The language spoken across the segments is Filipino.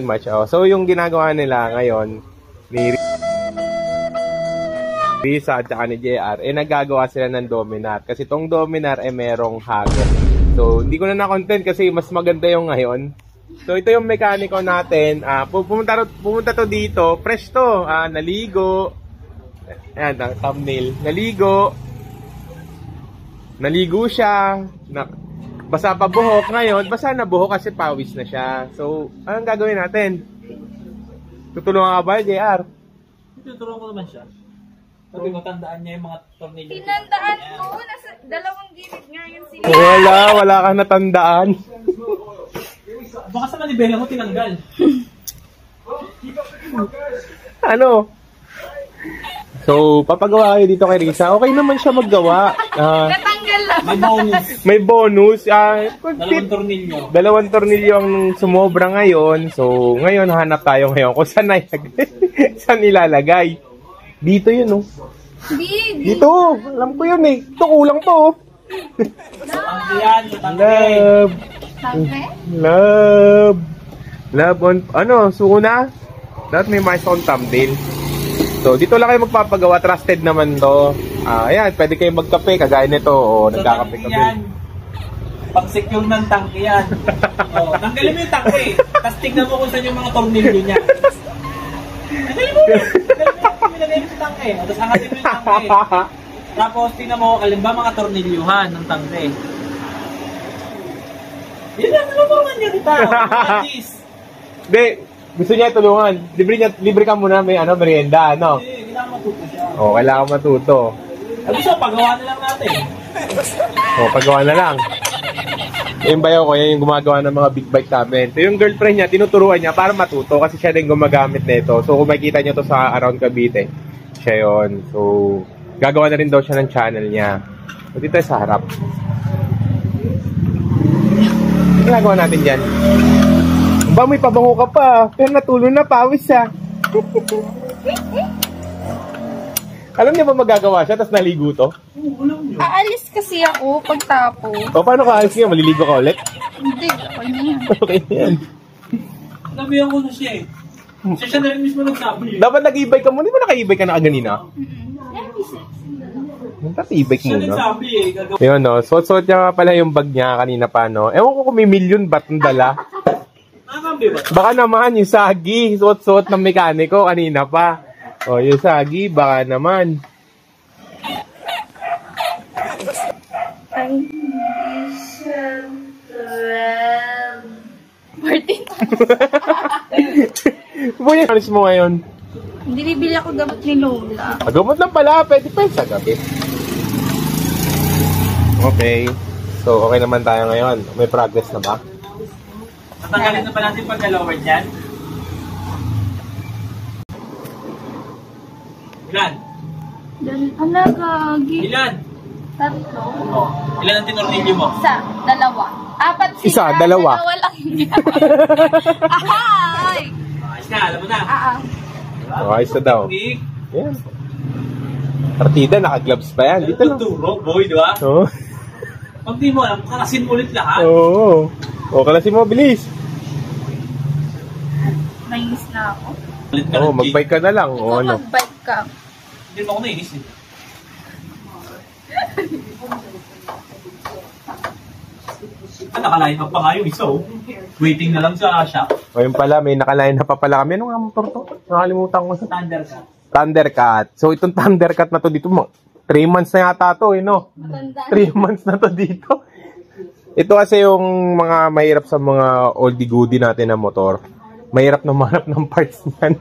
Much. Oh. So, yung ginagawa nila ngayon, ni Risa at saka ni JR, nagagawa sila ng Dominar. Kasi tong Dominar, merong hagod. So, hindi ko na na-content kasi mas maganda yung ngayon. So, ito yung mekaniko natin. Pumunta to dito. Fresh to. Naligo. Ayan, thumbnail. Naligo siya. Basa pa buhok ngayon. Basa na buhok kasi pawis na siya. So, anong gagawin natin? Tutulungan ka ba, JR? Tutulungan ko naman siya. Sabi ko, tandaan niya yung mga tornilyo. Tinandaan ko. Nasa dalawang gilid nga yun sila. Wala kang natandaan. Baka sa manibela mo tinanggal. Ano? So, papagawa kayo dito kay Risa. Okay naman siya maggawa. Natanggal lang. May bonus. Dalawang tornilyo. 2 tornilyo ang sumobra ngayon. So, ngayon hanap tayo ngayon kung saan saan ilalagay. Dito yun, oh. Dito. Alam ko yun, eh. Ito, kulang to, oh. Love on, suko na? Dapat may milestone thumbnail. So, dito lang kayo magpapagawa. Trusted naman to. Ayan, pwede kayo magkape. Kagaya nito. Nagkakape-kape. Pag-secure ng tangke yan. Tanggalin mo yung tangke. Tapos tignan mo kung saan yung mga tornilyo niya. Tanggalin mo yung tangke. Tapos angatin mo yung tangke. Tapos tignan mo, alin ba mga tornilyuhan ng tangke. Yun lang, tulungan niya kita. Hindi. Gusto niya tulungan. Libre ka muna may merienda, ano? Kailangan matuto siya. Kailangan matuto. Gusto, pagawa na lang natin. Pagawa na lang. Yung bayaw ko, yan yung gumagawa ng mga big bike namin. So, yung girlfriend niya, tinuturuan niya para matuto kasi siya din gumagamit nito. So, kung makikita niyo to sa around Cavite, siya yun. So, gagawa na rin daw siya ng channel niya. So, dito sa harap. Ano ginagawa natin dyan? May pabango ka pa. Pero natulo na, pawis siya. Alam niya ba magagawa siya, tapos naligo to? Aalis kasi ako pagtapos. Paano ka aalis niya? Maliligo ka ulit? Hindi, okay na yan. Okay na yan. Nabihan ko na siya eh. Siya na rin mismo nagsabi eh. Dapat nag-e-bike ka muna. Di ba naka-e-bike ka na kaganina? Dapat e-bike muna. Siya nagsabi eh. Yun, no? Suot-suot niya pala yung bag niya kanina pa, no? Ewan ko kung may million ba't ang dala. Baka naman yung sagi, suot-suot ng mekaniko kanina pa. Yung sagi, baka naman. Martin. Buhay yung alis mo ngayon? Binibili ako gamot ni Lola. Gamot lang pala, pwede pa sa gabi. Okay. So, okay naman tayo ngayon. May progress na ba? Tatanggalin na pa natin pag-lower dyan. Ilan? Ilan? 3. Ilan ang tinornilyo mo? 1, 2. 4 sila. Isa, 2. 2 lang yan. Ahay! Ayos na, alam mo na. Ayos na daw. Yan. Partida, naka-gloves pa yan. Dito lang. Tuturo, boy, di ba? Oo. Pag di mo alam, kalasin mo ulit lahat. Oo. Kalasin mo, bilis. Nainis na ako. Mag-bike ka na lang. Ikaw mag-bike ka. Hindi mo ako nainis eh. Nakalain up pa nga yung isa oh. Waiting na lang sa shop. Ngayon pala, may nakalain na pa pala kami. Ano nga motor to? Nakalimutan ko. Thundercat. So, itong Thundercat na to dito, 3 months na yata to, no? 3 months na to dito. Ito kasi yung mga mahirap sa mga oldie-goodie natin na motor. Mahirap na mahanap ng parts niyan.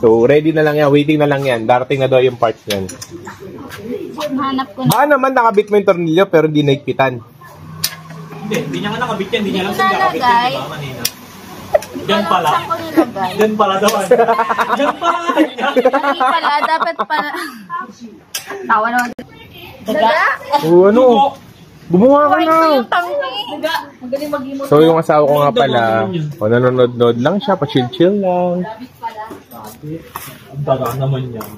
So, ready na lang yan. Waiting na lang yan. Darating na daw yung parts niyan. Hanap ko na. Baka naman nakabit mo yung tornilyo pero hindi naigpitan. Hindi niya nga nakabit yan. Hindi niya lang siya nakabit yan. Diba kanina? Diyan pala. Diyan pala daw. Diyan pala. Hindi pala. Dapat pala. Tawa naman. Daga? Ano? Gumawa ka na. Magaling mag-imot. So yung asawa ko nga pala, nanonood-nood lang siya, pa-chill-chill lang. Ang daga naman yan.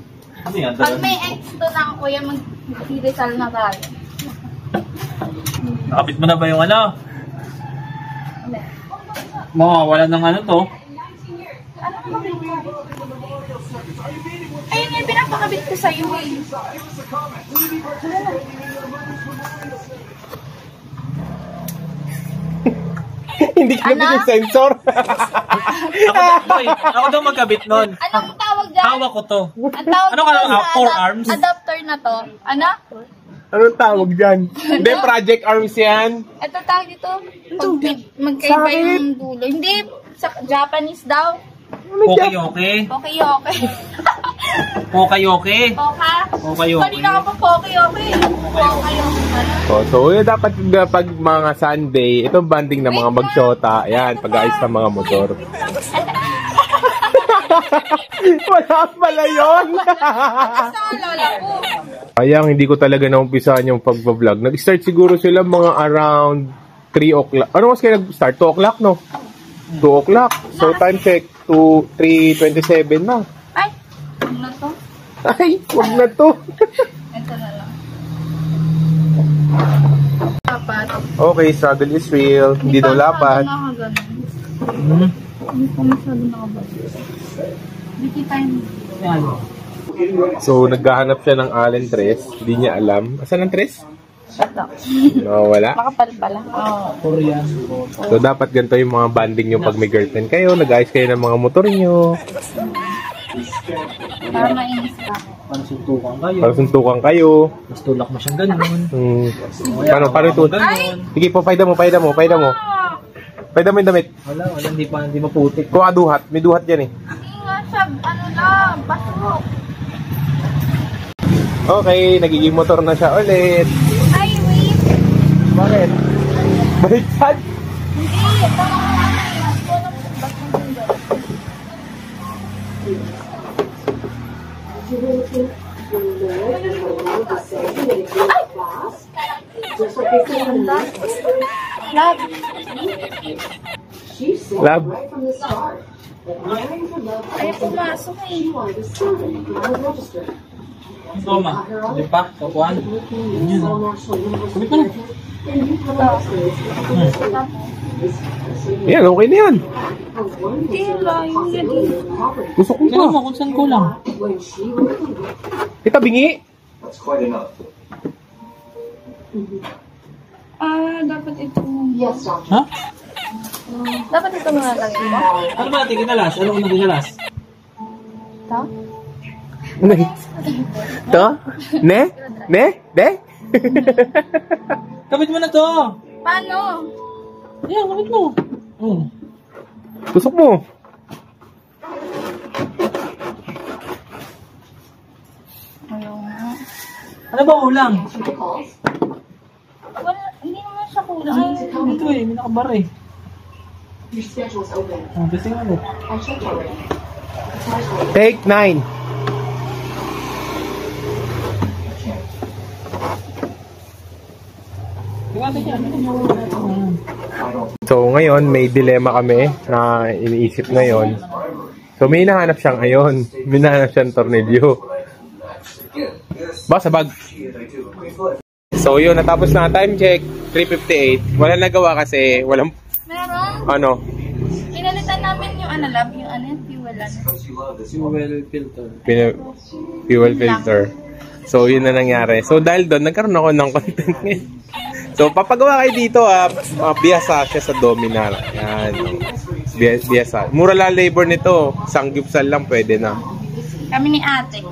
Ano yan? Pag may extra na ako, kuya, mag-resal na tayo. Nakapit mo na ba yung ano? Wala ng ano to. Ayun yung pinapakabit ko sa'yo eh. Hindi ka nabit yung sensor. Ako daw magkabit nun. Anong tawag dyan? Hawak ko to. Ang tawag Ano ka dyan lang, sa forearms? adapter na to. Ano? Anong tawag dyan? Hindi, project arms yan. Ito tawag dito. Magkaiba yung dulo. Hindi, sa Japanese daw. Okay. Okay. Okay. Poka? Kanina ka pa okay. So, yun dapat pag mga Sunday, itong banding ng mga magsyota, ayan, pag-ayos ng mga motor. Wala pala yun! Basta lola ko. Ayang, hindi ko talaga naumpisahan yung pag-vlog. Nag-start siguro sila mga around 3 o'clock. Ano mas kayo nag-start? 2 o'clock, no? 2 o'clock. So, time check to 3:27 na. Ay, ano na to? Ay, wag na to. Ito na lang. Dapat. Okay, struggle is real. Hindi daw lapat. Hindi ko masyado nakabalik. Hindi kita yung... Yan. So, naghahanap siya ng Allen Tres. Hindi niya alam. Asan ang Tres? Ito. No, wala. Makapal pala. Oo. Korean. So, dapat ganito yung mga banding nyo pag may girlfriend kayo. Nag-ayos kayo ng mga motor nyo. Para mainis ka. Parang suntukan kayo. Para suntukan kayo. Mas tulak mo siyang ganun. Paano ito? Sige po, payda mo. Payda mo yung damit. Wala, hindi maputik. Kuha duhat. May duhat yan eh. Hindi nga siya, ano lang, pasok. Okay, nagiging motor na siya ulit. Ay, wait. Bakit? Baliktad? Hindi, ito lang Lab. ay, pumasok eh. Toma. Hindi pa? Kapuan? Yan. Sabi ko na. Yan, okay na yan. Hindi lang, hindi. Gusto ko Tingnan pa. mo kung saan kulang. Kita bingi. Dapat ito. Ha? Dapat ito mga lagay mo. Ano ba natin kinalas? Ano unang kinalas? Ito? To? Ne? De? Kapit mo na to! Paano? Ayan, kapit mo. Tusok mo. Ayaw nga. Ano ba ulang? Wala, hindi naman siya kulang. Ay, Ito eh, may nakabar eh. Kasi nga mo. Take 9. So ngayon may dilema kami na iniisip ngayon. So may hinahanap siya ngayon. May hinahanap siyang tornilyo. Ba, sa bag. So yun, natapos na time check. 3:58. Wala nagawa kasi walang meron. ano. Pinalitan namin yung ano lab, yung ano, fuel ano. Fuel filter. Fuel filter. So yun na nangyari. So dahil doon, nagkaroon ako ng content ngayon. So papagawa kayo dito biyasa siya sa Dominar. Yan. Biyasa. Mura lang labor nito. Sanggupsal lang pwede na. Kami ni ate.